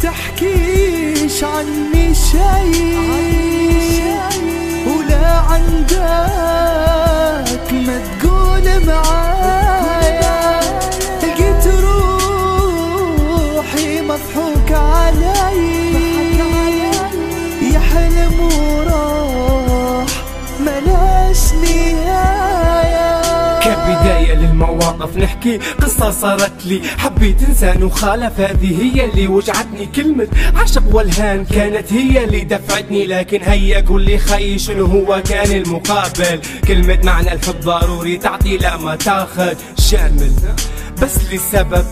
تحكيش عني شي ولا عندك ما تقول معايا. لقيت روحي مضحوك علي يا حلم وراح ملاش نهاية. كبداية للمواقف نحكي قصة صارت لي، حبيت انسان وخالف هذه هي اللي وجعتني. كلمة عشق والهان كانت هي اللي دفعتني، لكن هيا قول لي خي شنو هو كان المقابل؟ كلمة معنى الحب ضروري تعطي لا ما تاخذ شامل، بس لسبب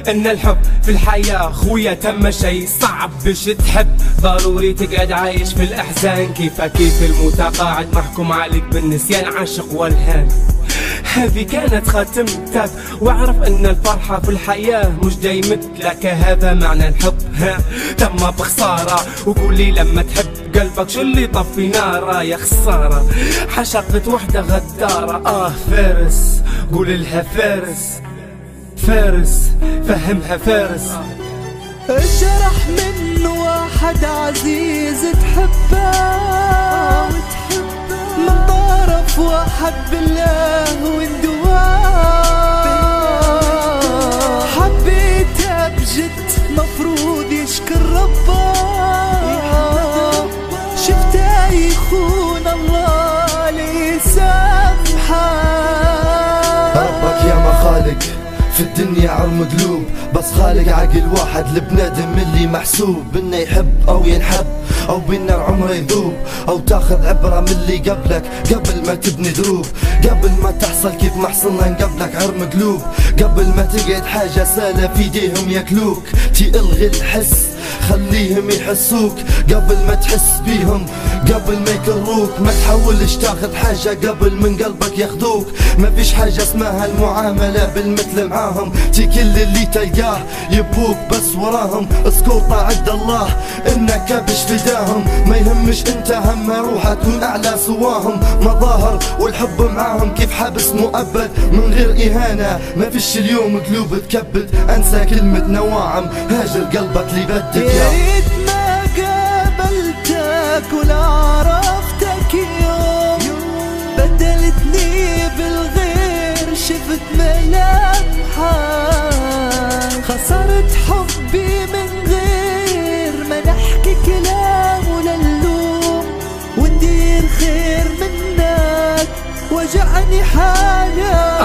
ان الحب في الحياة خويا تم شي صعب باش تحب. ضروري تقعد عايش في الاحزان، كيف المتقاعد محكوم عليك بالنسيان. عاشق والهان هذه كانت خاتمتك، واعرف ان الفرحة في الحياة مش جاي مثلك. هذا معنى الحب تم بخسارة. وقولي لما تحب قلبك شو اللي طفي ناره؟ يا خسارة عشقت وحدة غدارة. فارس قول لها فارس، فارس فهمها فارس. الجرح من واحد عزيز تحبه من طرف واحد بالله وندواه. حبيته بجد مفروض يشكر ربه، شفته يخون الله ليسامحه. ربك يا ما خالق في الدنيا عرم قلوب، بس خالق عقل واحد لبنادم اللي محسوب انه يحب او ينحب، او بالنار عمره يذوب، او تاخذ عبرة من اللي قبلك قبل ما تبني دروب. قبل ما تحصل كيف ما حصلنا قبلك عرم قلوب، قبل ما تقعد حاجة سالة في ايديهم ياكلوك. الغي الحس خليهم يحسوك قبل ما تحس بيهم، قبل ما يكروك. ما تحاولش تاخذ حاجة قبل من قلبك ياخذوك. ما فيش حاجة اسمها المعاملة بالمثل معاهم، تي كل اللي تلقاه يبوك بس وراهم. اسكوطة عد الله انك كبش فداهم، ما يهمش انت هم روحك تكون اعلى سواهم. مظاهر والحب معاهم كيف حبس مؤبد من غير اهانة. ما فيش اليوم قلوب تكبد، انسى كلمة نواعم هاجر قلبك اللي بدك. يا ريت ما قابلتك ولا عرفتك يوم، بدلتني بالغير شفت ملامحك. خسرت حبي من غير ما نحكي كلام ولا اللوم، وندير خير منك وجعني حالك.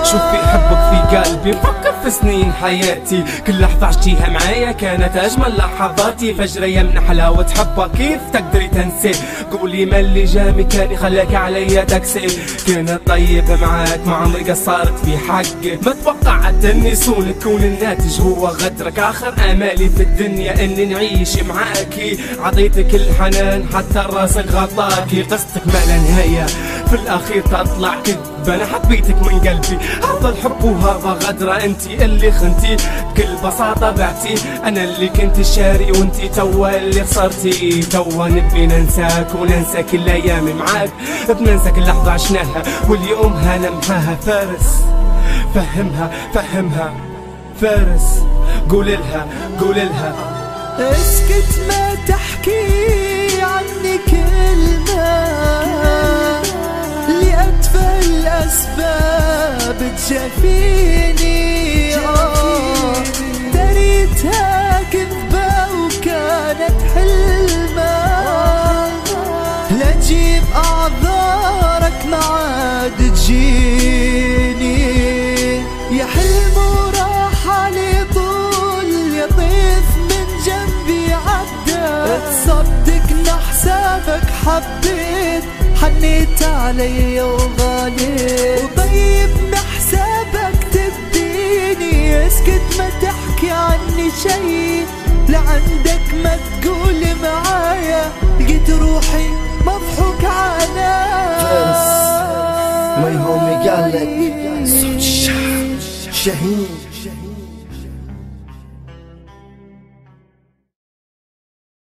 شوفي حبك في قلبي مفكر في سنين حياتي، كل لحظة عشتيها معايا كانت أجمل لحظاتي. فجرية من حلاوة حبك كيف تقدري تنسي؟ قولي ما اللي جا مكاني خلاك عليا تكسي. كانت طيبة معاك ما عمري قصرت في حقك، ما توقعت اني صون تكون الناتج هو غدرك. آخر آمالي في الدنيا اني نعيش معاكي، عطيتك الحنان حتى راسك غطاكي. قصتك ما لا نهاية في الأخير تطلع كذب، أنا حبيتك من قلبي. هذا الحب وهذا غدرة، انتي اللي خنتي بكل بساطة بعتي. انا اللي كنت شاري وانتي توا اللي خسرتي. توا نبي ننساك وننسى كل ايامي معاك، بننسى كل لحظة عشناها واليوم هنمحاها. فارس فهمها فهمها فارس قول لها اسكت ما تحكي عني كلمة، لأتفه الأسباب تجافيني. دريتها كذبة وكانت حلمة، لا تجيب أعذارك ما عاد تجيني. يا حلم وراح علي طول يطيف من جنبي عدى. تصدقنا حسابك حبيت حنيت علي وغاليت، وطيب حسابك تديني. اسكت ما تحكي عني شي، لعندك ما تقول معايا. لقيت روحي مضحوك عليا. فارس ما يهمني قالك صوت الشهيد شهيد.